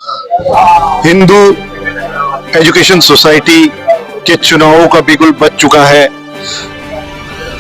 Hindu education society के चुनावों का बिगुल बज चुका है।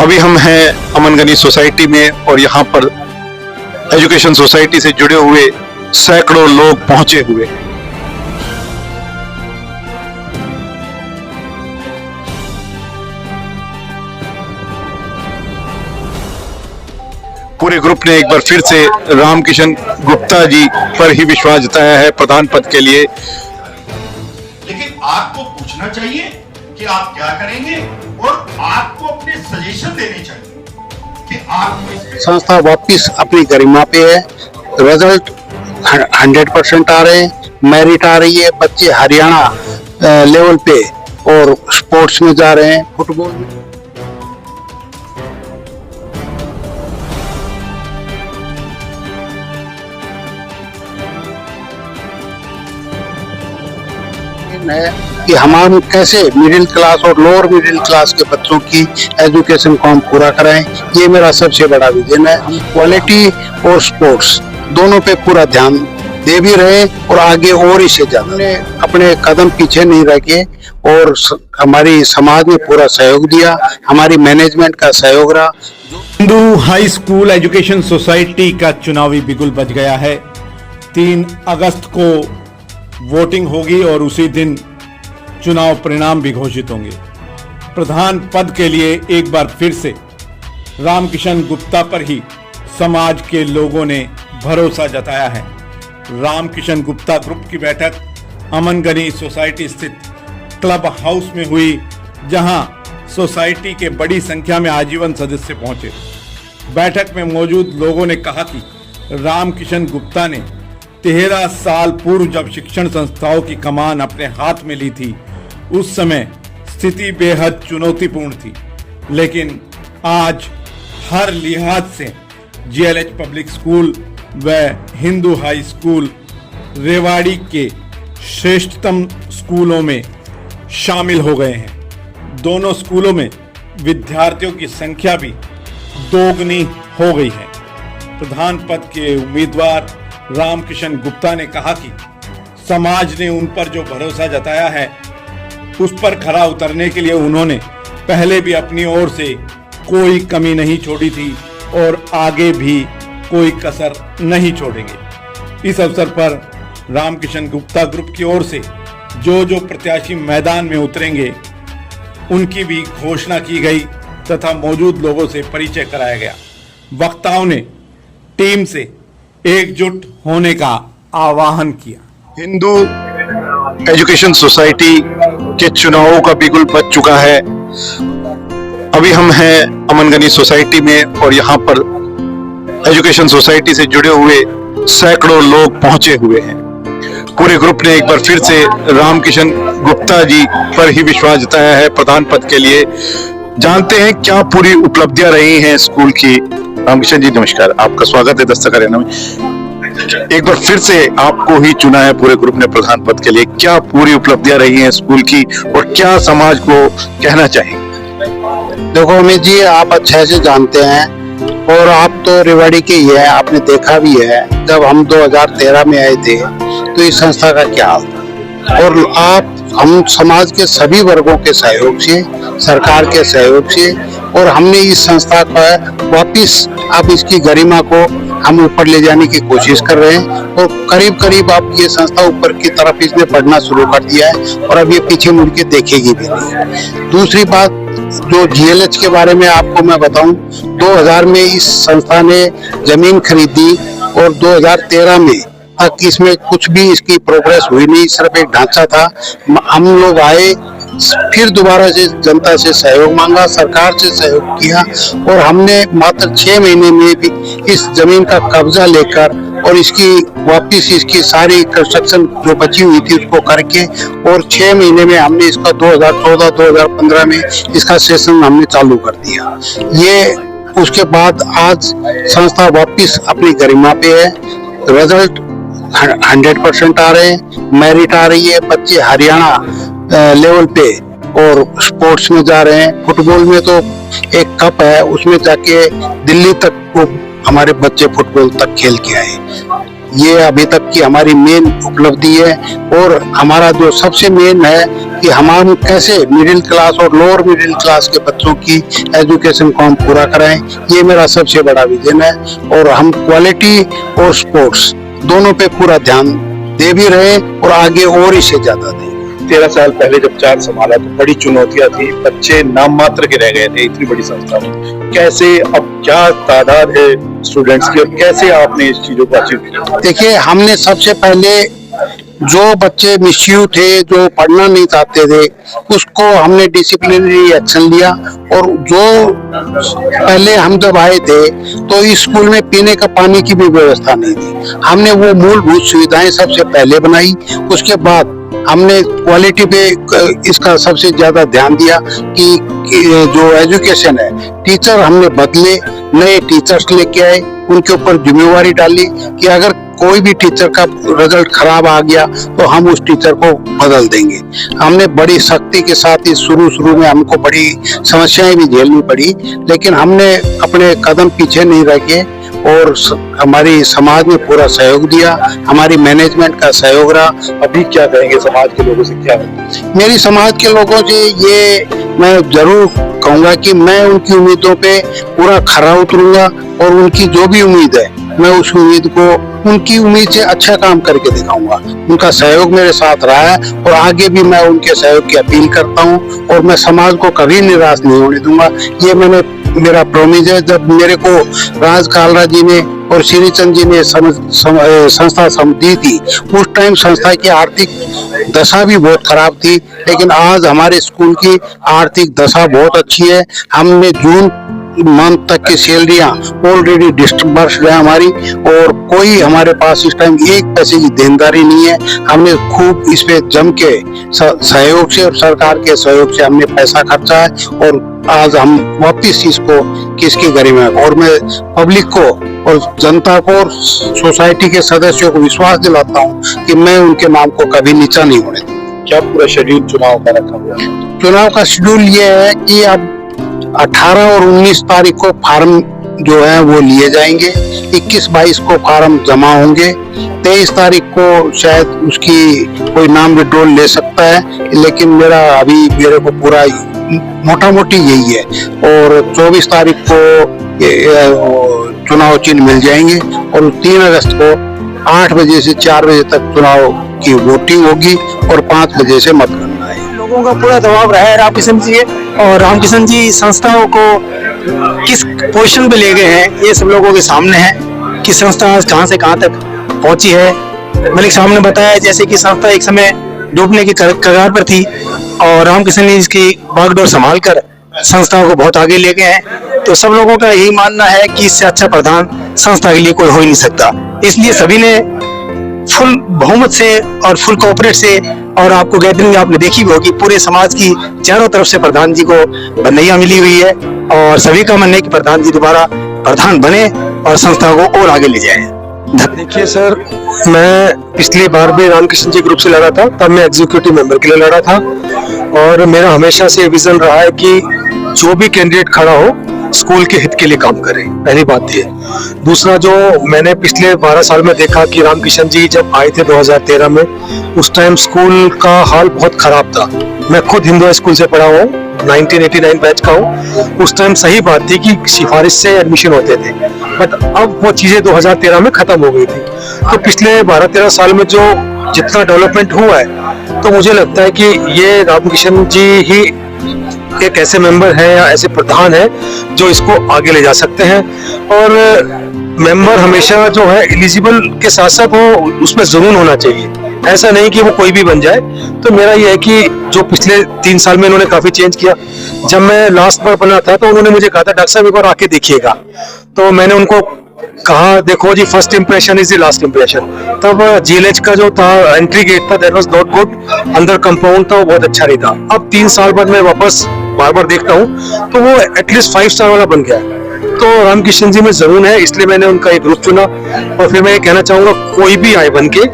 अभी हम हैं अमनगनी सोसाइटी में और यहाँ पर एजुकेशन सोसाइटी से जुड़े हुए सैकड़ों लोग पहुंचे हुए हैं। पूरे ग्रुप ने एक बार फिर से रामकिशन गुप्ता जी पर ही विश्वास जताया है प्रधान पद के लिए। लेकिन आपको पूछना चाहिए कि आप क्या करेंगे और आपको अपने सजेशन देने चाहिए कि आप संस्था वापिस अपनी गरिमा पे है। रिजल्ट 100% आ रहे हैं, मेरिट आ रही है, बच्चे हरियाणा लेवल पे और स्पोर्ट्स में जा रहे हैं, फुटबॉल में। है कि हम कैसे मिडिल क्लास और लोअर मिडिल क्लास के बच्चों की एजुकेशन को हम पूरा कराएं, ये मेरा सबसे बड़ा विजन है। हम क्वालिटी और स्पोर्ट्स दोनों पे पूरा ध्यान दे भी रहे और आगे और इससे ज्यादा अपने कदम पीछे नहीं रखे और हमारी समाज ने पूरा सहयोग दिया, हमारी मैनेजमेंट का सहयोग रहा। Hindu high school education society का चुनावी बिगुल बज गया है। 3 अगस्त को वोटिंग होगी और उसी दिन चुनाव परिणाम भी घोषित होंगे। प्रधान पद के लिए एक बार फिर से रामकिशन गुप्ता पर ही समाज के लोगों ने भरोसा जताया है। रामकिशन गुप्ता ग्रुप की बैठक अमनगनी सोसाइटी स्थित क्लब हाउस में हुई, जहां सोसाइटी के बड़ी संख्या में आजीवन सदस्य पहुंचे। बैठक में मौजूद लोगों ने कहा कि रामकिशन गुप्ता ने 13 साल पूर्व जब शिक्षण संस्थाओं की कमान अपने हाथ में ली थी, उस समय स्थिति बेहद चुनौतीपूर्ण थी, लेकिन आज हर लिहाज से जीएलएच पब्लिक स्कूल व हिंदू हाई स्कूल रेवाड़ी के श्रेष्ठतम स्कूलों में शामिल हो गए हैं। दोनों स्कूलों में विद्यार्थियों की संख्या भी दोगुनी हो गई है। प्रधान पद के उम्मीदवार रामकिशन गुप्ता ने कहा कि समाज ने उन पर जो भरोसा जताया है, उस पर खरा उतरने के लिए उन्होंने पहले भी अपनी ओर से कोई कमी नहीं छोड़ी थी और आगे भी कोई कसर नहीं छोड़ेंगे। इस अवसर पर रामकिशन गुप्ता ग्रुप की ओर से जो प्रत्याशी मैदान में उतरेंगे, उनकी भी घोषणा की गई तथा मौजूद लोगों से परिचय कराया गया। वक्ताओं ने टीम से एकजुट होने का आह्वान किया। हिंदू एजुकेशन सोसाइटी के चुनावों का बिगुल बज चुका है। अभी हम हैं अमनगनी सोसाइटी में और यहाँ पर एजुकेशन सोसाइटी से जुड़े हुए सैकड़ों लोग पहुंचे हुए हैं। पूरे ग्रुप ने एक बार फिर से रामकिशन गुप्ता जी पर ही विश्वास जताया है प्रधान पद के लिए। जानते हैं क्या पूरी उपलब्धियां रही हैं स्कूल की। रामकिशन जी नमस्कार, आपका स्वागत है दस्तक अरेना में। एक बार फिर से आपको ही चुना है पूरे ग्रुप ने प्रधान पद के लिए। क्या पूरी उपलब्धियां रही हैं स्कूल की और क्या समाज को कहना चाहिए? देखो अमित जी, आप अच्छे से जानते हैं और आप तो रेवाड़ी के ही है, आपने देखा भी है जब हम 2013 में आए थे तो इस संस्था का क्या हाल था। और हम समाज के सभी वर्गों के सहयोग से, सरकार के सहयोग से और हमने इस संस्था का वापिस अब इसकी गरिमा को हम ऊपर ले जाने की कोशिश कर रहे हैं और करीब करीब अब ये संस्था ऊपर की तरफ इसने बढ़ना शुरू कर दिया है और अब ये पीछे मुड़ के देखेगी भी नहीं। दूसरी बात, जो जीएलएच के बारे में आपको मैं बताऊं, 2000 में इस संस्था ने जमीन खरीदी और 2013 में तक इसमें कुछ भी इसकी प्रोग्रेस हुई नहीं, सिर्फ एक ढांचा था। हम लोग आए, फिर दोबारा से जनता से सहयोग मांगा, सरकार से सहयोग किया और हमने मात्र 6 महीने में भी इस जमीन का कब्जा लेकर और इसकी वापिस इसकी सारी कंस्ट्रक्शन जो बची हुई थी उसको करके और 6 महीने में हमने इसका 2014-2015 में इसका सेशन हमने चालू कर दिया। ये उसके बाद आज संस्था वापिस अपनी गरिमा पे है। रिजल्ट 100% आ रहे हैं, मेरिट आ रही है, बच्चे हरियाणा लेवल पे और स्पोर्ट्स में जा रहे हैं। फुटबॉल में तो एक कप है, उसमें जाके दिल्ली तक वो हमारे बच्चे फुटबॉल तक खेल के आए। ये अभी तक की हमारी मेन उपलब्धि है। और हमारा जो सबसे मेन है कि हम कैसे मिडिल क्लास और लोअर मिडिल क्लास के बच्चों की एजुकेशन को हम पूरा कराएं, ये मेरा सबसे बड़ा विजन है। और हम क्वालिटी और स्पोर्ट्स दोनों पे पूरा ध्यान दे भी रहे और आगे और इससे ज्यादा दें। 13 साल पहले जब चार्ज संभाला तो बड़ी चुनौतियां थी, बच्चे नाम मात्र के रह गए थे इतनी बड़ी संस्था में। कैसे अब क्या तादाद है स्टूडेंट्स की और कैसे आपने इस चीजों को अचीव किया? देखिए, हमने सबसे पहले जो बच्चे मिसयूज थे, जो पढ़ना नहीं चाहते थे, उसको हमने डिसिप्लिनरी एक्शन लिया। और जो पहले हम जब आए थे तो इस स्कूल में पीने का पानी की भी व्यवस्था नहीं थी, हमने वो मूलभूत सुविधाएं सबसे पहले बनाई। उसके बाद हमने क्वालिटी पे इसका सबसे ज्यादा ध्यान दिया कि जो एजुकेशन है, टीचर हमने बदले, नए टीचर्स लेके आए, उनके ऊपर जिम्मेवारी डाली कि अगर कोई भी टीचर का रिजल्ट खराब आ गया तो हम उस टीचर को बदल देंगे। हमने बड़ी सख्ती के साथ इस शुरू में हमको बड़ी समस्याएं भी झेलनी पड़ी, लेकिन हमने अपने कदम पीछे नहीं रखे और हमारी समाज ने पूरा सहयोग दिया, हमारी मैनेजमेंट का सहयोग रहा। अभी क्या कहेंगे समाज के लोगों से? क्या मेरी समाज के लोगों से ये मैं जरूर कहूंगा कि मैं उनकी उम्मीदों पे पूरा खरा उतरूंगा और उनकी जो भी उम्मीद है मैं उस उम्मीद को उनकी उम्मीद से अच्छा काम करके दिखाऊंगा। उनका सहयोग मेरे साथ रहा है और आगे भी मैं उनके सहयोग की अपील करता हूं और मैं समाज को कभी निराश नहीं होने दूंगा। ये मेरा प्रॉमिस है। जब मेरे को राज कालरा जी ने और श्रीचंद जी ने संस्था दी थी, उस टाइम संस्था की आर्थिक दशा भी बहुत खराब थी, लेकिन आज हमारे स्कूल की आर्थिक दशा बहुत अच्छी है। हमने जून मंथ तक की सैलरियां ऑलरेडी डिस्बर्स्ड है हमारी और कोई हमारे पास इस टाइम एक पैसे की देनदारी नहीं है। हमने खूब इस पे जम के सहयोग से और सरकार के सहयोग से हमने पैसा खर्चा है और आज हम वापिस इसको किसकी गरिमा है। और मैं पब्लिक को और जनता को और सोसाइटी के सदस्यों को विश्वास दिलाता हूँ कि मैं उनके नाम को कभी नीचा नहीं होने दूंगा। क्या पूरा शेड्यूल चुनाव का रखा हुआ है? चुनाव का शेड्यूल ये है कि अब 18 और 19 तारीख को फार्म जो है वो लिए जाएंगे, 21-22 को फार्म जमा होंगे, 23 तारीख को शायद उसकी कोई नाम विड्रॉल ले सकता है, लेकिन मेरे को पूरा मोटा मोटी यही है। और 24 तारीख को चुनाव चिन्ह मिल जाएंगे और 3 अगस्त को 8 बजे से 4 बजे तक चुनाव की वोटिंग होगी और 5 बजे से मतगणना है। लोगों का पूरा दबाव रहा है रामकिशन जी और रामकिशन जी संस्थाओं को किस पोजीशन पे ले गए हैं ये सब लोगों के सामने है कि संस्था कहां से कहां तक पहुंची है। मलिक साहब ने बताया जैसे कि संस्था एक समय डूबने की कगार पर थी और रामकिशन जी इसकी बागडोर संभाल कर संस्थाओं को बहुत आगे ले गए हैं। तो सब लोगों का यही मानना है कि इससे अच्छा प्रधान संस्था के लिए कोई हो ही नहीं सकता। इसलिए सभी ने फुल बहुमत से और फुल कोऑपरेट से, और आपको गैदरिंग आपने देखी भी होगी, पूरे समाज की चारों तरफ से प्रधान जी को बधाइयां मिली हुई है और सभी का मन है कि प्रधान जी दोबारा प्रधान बने और संस्था को और आगे ले जाए। देखिए सर, मैं पिछली बार भी रामकिशन जी ग्रुप से लड़ा था, तब मैं एग्जीक्यूटिव मेंबर के लिए लड़ा था और मेरा हमेशा से विजन रहा है कि जो भी कैंडिडेट खड़ा हो स्कूल के हित के लिए काम करे। पहली बात ये। दूसरा, जो मैंने पिछले 12 साल में देखा कि रामकिशन जी जब आए थे 2013 में, उस टाइम स्कूल का हाल बहुत खराब था। मैं खुद हिंदू स्कूल से पढ़ा हूँ, 1989 बैच का हूँ। उस टाइम सही बात थी कि सिफारिश से एडमिशन होते थे, बट अब वो चीजें 2013 में खत्म हो गई थी। तो पिछले 12-13 साल में जो जितना डेवलपमेंट हुआ है, तो मुझे लगता है कि ये रामकिशन जी ही एक ऐसे मेंबर है या ऐसे प्रधान है जो इसको आगे ले जा सकते हैं। और मेंबर हमेशा जो है एलिजिबल के साथ साथ वो उसमें जुनून होना चाहिए, ऐसा नहीं कि वो कोई भी बन जाए। तो मेरा ये है कि जो पिछले 3 साल में इन्होंने काफी चेंज किया। जब मैं लास्ट बार बना था तो उन्होंने मुझे कहा था डॉक्टर साहब एक बार आके देखिएगा, तो मैंने उनको कहा देखो जी, first impression is the last impression. तब जीएलएच का जो था एंट्री गेट था दैट वाज नॉट गुड, अंदर कंपाउंड था वो बहुत अच्छा नहीं था। अब 3 साल बाद मैं वापस बार बार देखता हूँ तो वो एटलीस्ट 5 स्टार वाला बन गया। तो रामकिशन जी में जरूर है, इसलिए मैंने उनका एक ग्रुप चुना। और फिर मैं ये कहना चाहूंगा, कोई भी आए बन के,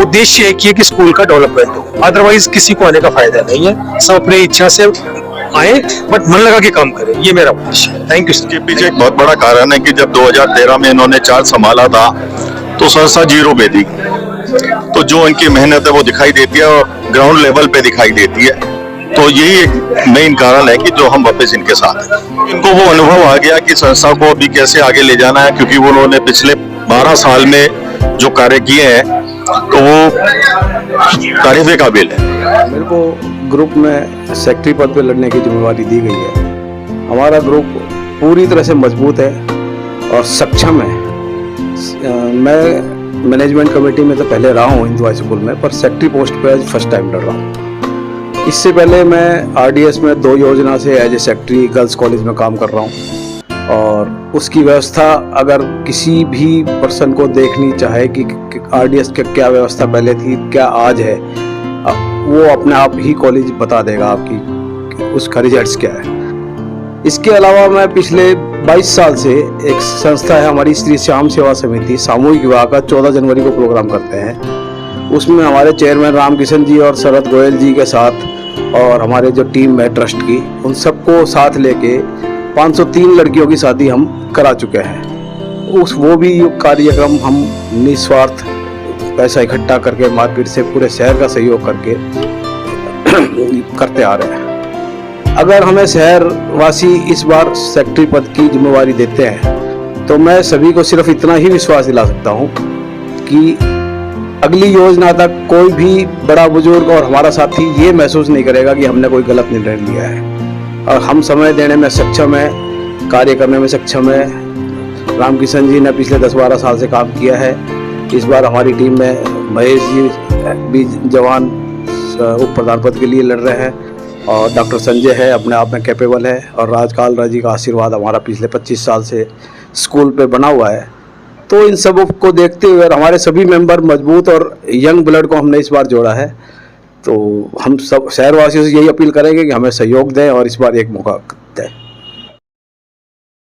उद्देश्य एक ही है कि स्कूल का डेवलपमेंट हो, अदरवाइज किसी को आने का फायदा नहीं है। सब अपनी इच्छा से आए बट मन लगा के काम करें, ये मेरा उद्देश्य है। Thank you. इसके पीछे एक बहुत बड़ा कारण है कि जब 2013 में इन्होंने चार्ज संभाला था तो संस्था जीरो पे थी। तो जो इनकी मेहनत है वो दिखाई देती है और ग्राउंड लेवल पे दिखाई देती है। तो यही एक मेन कारण है कि जो हम वापस इनके साथ हैं। इनको वो अनुभव आ गया कि संस्था को अभी कैसे आगे ले जाना है, क्योंकि वो उन्होंने पिछले 12 साल में जो कार्य किए हैं तो वो तारीफ के काबिल है। मेरे को ग्रुप में सेक्रेटरी पद पे लड़ने की जिम्मेवारी दी गई है। हमारा ग्रुप पूरी तरह से मजबूत है और सक्षम है। मैं मैनेजमेंट कमेटी में तो पहले रहा हूँ हिंदू हाई स्कूल में, पर सेक्रेटरी पोस्ट पे आज फर्स्ट टाइम लड़ रहा हूँ। इससे पहले मैं आरडीएस में 2 योजना से as a secretary girls college में काम कर रहा हूँ और उसकी व्यवस्था अगर किसी भी पर्सन को देखनी चाहे कि आरडीएस की क्या व्यवस्था पहले थी क्या आज है, वो अपने आप ही कॉलेज बता देगा आपकी उसका रिजल्ट्स क्या है। इसके अलावा मैं पिछले 22 साल से एक संस्था है हमारी श्री श्याम सेवा समिति, सामूहिक विवाह का 14 जनवरी को प्रोग्राम करते हैं। उसमें हमारे चेयरमैन रामकिशन जी और शरद गोयल जी के साथ और हमारे जो टीम है ट्रस्ट की, उन सबको साथ लेके 503 लड़कियों की शादी हम करा चुके हैं। वो भी कार्यक्रम हम निस्वार्थ पैसा इकट्ठा करके मार्केट से पूरे शहर का सहयोग करके करते आ रहे हैं। अगर हमें शहर वासी इस बार सेक्रेटरी पद की जिम्मेवारी देते हैं तो मैं सभी को सिर्फ इतना ही विश्वास दिला सकता हूँ कि अगली योजना तक कोई भी बड़ा बुजुर्ग और हमारा साथी ये महसूस नहीं करेगा कि हमने कोई गलत निर्णय लिया है। और हम समय देने में सक्षम है, कार्य करने में सक्षम है। रामकिशन जी ने पिछले 10-12 साल से काम किया है। इस बार हमारी टीम में महेश जी भी जवान उप प्रधान पद के लिए लड़ रहे हैं और डॉक्टर संजय है, अपने आप में कैपेबल है और राजकाल राजी का आशीर्वाद हमारा पिछले 25 साल से स्कूल पे बना हुआ है। तो इन सब को देखते हुए हमारे सभी मेंबर मजबूत और यंग ब्लड को हमने इस बार जोड़ा है। तो हम सब शहरवासियों से यही अपील करेंगे कि हमें सहयोग दें और इस बार एक मौका